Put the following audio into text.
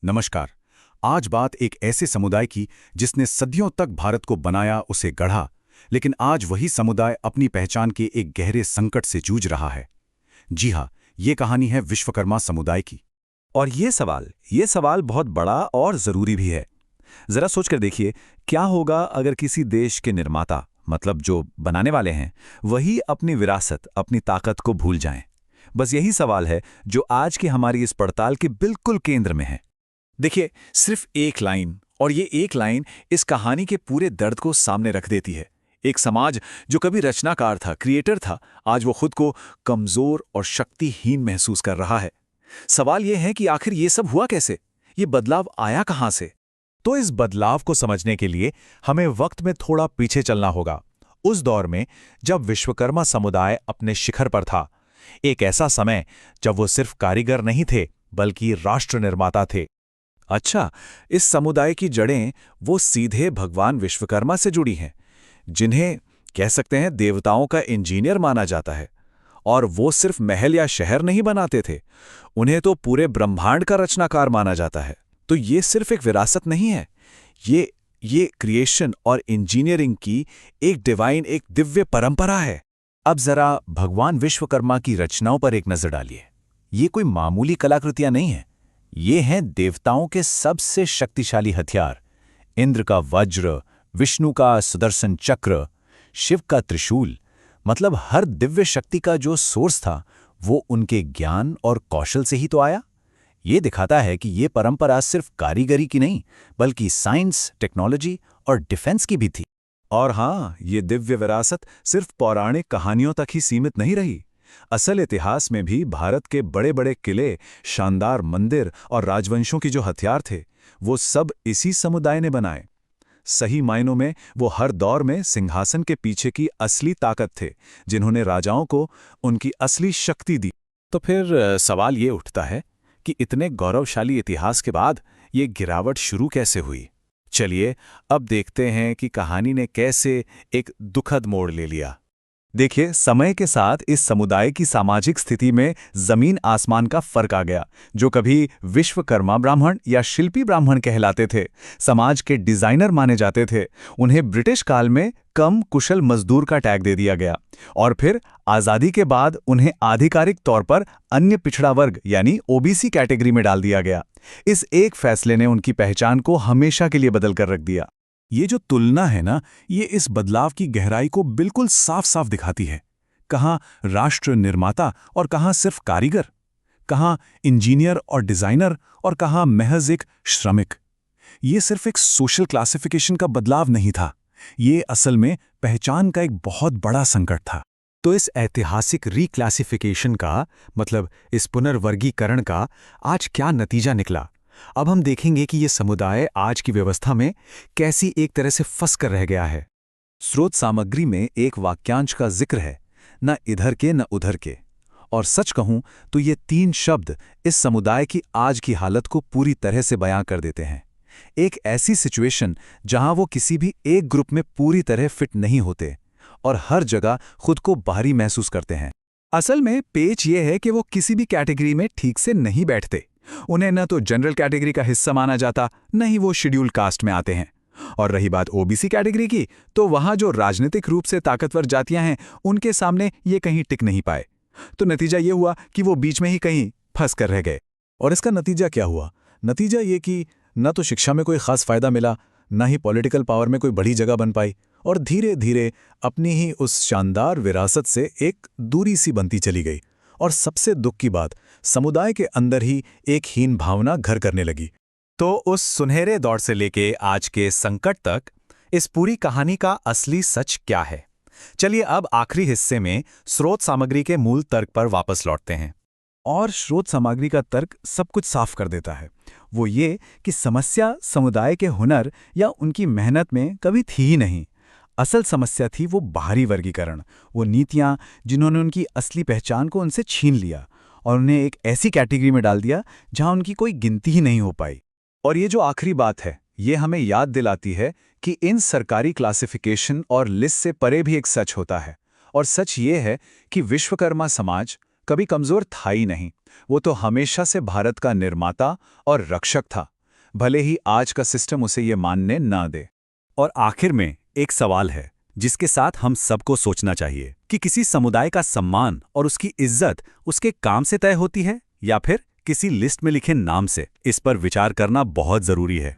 नमस्कार। आज बात एक ऐसे समुदाय की जिसने सदियों तक भारत को बनाया, उसे गढ़ा, लेकिन आज वही समुदाय अपनी पहचान के एक गहरे संकट से जूझ रहा है। जी हाँ, ये कहानी है विश्वकर्मा समुदाय की। और ये सवाल बहुत बड़ा और जरूरी भी है। जरा सोचकर देखिए, क्या होगा अगर किसी देश के निर्माता, मतलब जो बनाने वाले हैं, वही अपनी विरासत, अपनी ताकत को भूल जाएं। बस यही सवाल है जो आज की हमारी इस पड़ताल के बिल्कुल केंद्र में है। देखिए, सिर्फ एक लाइन, और ये एक लाइन इस कहानी के पूरे दर्द को सामने रख देती है। एक समाज जो कभी रचनाकार था, क्रिएटर था, आज वो खुद को कमजोर और शक्तिहीन महसूस कर रहा है। सवाल यह है कि आखिर ये सब हुआ कैसे? ये बदलाव आया कहां से? तो इस बदलाव को समझने के लिए हमें वक्त में थोड़ा पीछे चलना होगा, उस दौर में जब विश्वकर्मा समुदाय अपने शिखर पर था। एक ऐसा समय जब वो सिर्फ कारीगर नहीं थे, बल्कि राष्ट्र निर्माता थे। अच्छा, इस समुदाय की जड़ें वो सीधे भगवान विश्वकर्मा से जुड़ी हैं, जिन्हें कह सकते हैं देवताओं का इंजीनियर माना जाता है। और वो सिर्फ महल या शहर नहीं बनाते थे, उन्हें तो पूरे ब्रह्मांड का रचनाकार माना जाता है। तो ये सिर्फ एक विरासत नहीं है, ये क्रिएशन और इंजीनियरिंग की एक डिवाइन, एक दिव्य परंपरा है। अब जरा भगवान विश्वकर्मा की रचनाओं पर एक नजर डालिए। ये कोई मामूली कलाकृतियां नहीं हैं। ये हैं देवताओं के सबसे शक्तिशाली हथियार। इंद्र का वज्र, विष्णु का सुदर्शन चक्र, शिव का त्रिशूल। मतलब हर दिव्य शक्ति का जो सोर्स था, वो उनके ज्ञान और कौशल से ही तो आया। ये दिखाता है कि ये परंपरा सिर्फ कारीगरी की नहीं, बल्कि साइंस, टेक्नोलॉजी और डिफेंस की भी थी। और हाँ, ये दिव्य विरासत सिर्फ पौराणिक कहानियों तक ही सीमित नहीं रही। असल इतिहास में भी भारत के बड़े बड़े किले, शानदार मंदिर और राजवंशों की जो हथियार थे, वो सब इसी समुदाय ने बनाए। सही मायनों में वो हर दौर में सिंहासन के पीछे की असली ताकत थे, जिन्होंने राजाओं को उनकी असली शक्ति दी। तो फिर सवाल ये उठता है कि इतने गौरवशाली इतिहास के बाद ये गिरावट शुरू कैसे हुई? चलिए अब देखते हैं कि कहानी ने कैसे एक दुखद मोड़ ले लिया। देखिए, समय के साथ इस समुदाय की सामाजिक स्थिति में जमीन आसमान का फर्क आ गया। जो कभी विश्वकर्मा ब्राह्मण या शिल्पी ब्राह्मण कहलाते थे, समाज के डिजाइनर माने जाते थे, उन्हें ब्रिटिश काल में कम कुशल मजदूर का टैग दे दिया गया। और फिर आज़ादी के बाद उन्हें आधिकारिक तौर पर अन्य पिछड़ा वर्ग यानी ओबीसी कैटेगरी में डाल दिया गया। इस एक फैसले ने उनकी पहचान को हमेशा के लिए बदल कर रख दिया। ये जो तुलना है ना, ये इस बदलाव की गहराई को बिल्कुल साफ साफ दिखाती है। कहाँ राष्ट्र निर्माता और कहाँ सिर्फ कारीगर, कहाँ इंजीनियर और डिजाइनर और कहाँ महज एक श्रमिक। ये सिर्फ एक सोशल क्लासिफिकेशन का बदलाव नहीं था, ये असल में पहचान का एक बहुत बड़ा संकट था। तो इस ऐतिहासिक रीक्लासिफिकेशन का, मतलब इस पुनर्वर्गीकरण का, आज क्या नतीजा निकला? अब हम देखेंगे कि ये समुदाय आज की व्यवस्था में कैसी एक तरह से फंस कर रह गया है। स्रोत सामग्री में एक वाक्यांश का जिक्र है, न इधर के न उधर के। और सच कहूं तो ये तीन शब्द इस समुदाय की आज की हालत को पूरी तरह से बयां कर देते हैं। एक ऐसी सिचुएशन जहां वो किसी भी एक ग्रुप में पूरी तरह फिट नहीं होते और हर जगह खुद को बाहरी महसूस करते हैं। असल में पेच ये है कि वो किसी भी कैटेगरी में ठीक से नहीं बैठते। उन्हें न तो जनरल कैटेगरी का हिस्सा माना जाता, न ही वो शेड्यूल कास्ट में आते हैं। और रही बात ओबीसी कैटेगरी की, तो वहां जो राजनीतिक रूप से ताकतवर जातियां हैं, उनके सामने ये कहीं टिक नहीं पाए। तो नतीजा ये हुआ कि वो बीच में ही कहीं फंस कर रह गए। और इसका नतीजा क्या हुआ? नतीजा ये कि न तो शिक्षा में कोई खास फायदा मिला, न ही पॉलिटिकल पावर में कोई बड़ी जगह बन पाई, और धीरे धीरे अपनी ही उस शानदार विरासत से एक दूरी सी बनती चली गई। और सबसे दुख की बात, समुदाय के अंदर ही एक हीन भावना घर करने लगी। तो उस सुनहरे दौर से लेके आज के संकट तक इस पूरी कहानी का असली सच क्या है? चलिए अब आखिरी हिस्से में स्रोत सामग्री के मूल तर्क पर वापस लौटते हैं। और स्रोत सामग्री का तर्क सब कुछ साफ कर देता है। वो ये कि समस्या समुदाय के हुनर या उनकी मेहनत में कभी थी ही नहीं। असल समस्या थी वो बाहरी वर्गीकरण, वो नीतियां जिन्होंने उनकी असली पहचान को उनसे छीन लिया और उन्हें एक ऐसी कैटेगरी में डाल दिया जहां उनकी कोई गिनती ही नहीं हो पाई। और ये जो आखिरी बात है, ये हमें याद दिलाती है कि इन सरकारी क्लासिफिकेशन और लिस्ट से परे भी एक सच होता है। और सच ये है कि विश्वकर्मा समाज कभी कमजोर था ही नहीं, वो तो हमेशा से भारत का निर्माता और रक्षक था, भले ही आज का सिस्टम उसे ये मानने ना दे। और आखिर में एक सवाल है जिसके साथ हम सबको सोचना चाहिए कि किसी समुदाय का सम्मान और उसकी इज्जत उसके काम से तय होती है या फिर किसी लिस्ट में लिखे नाम से। इस पर विचार करना बहुत जरूरी है।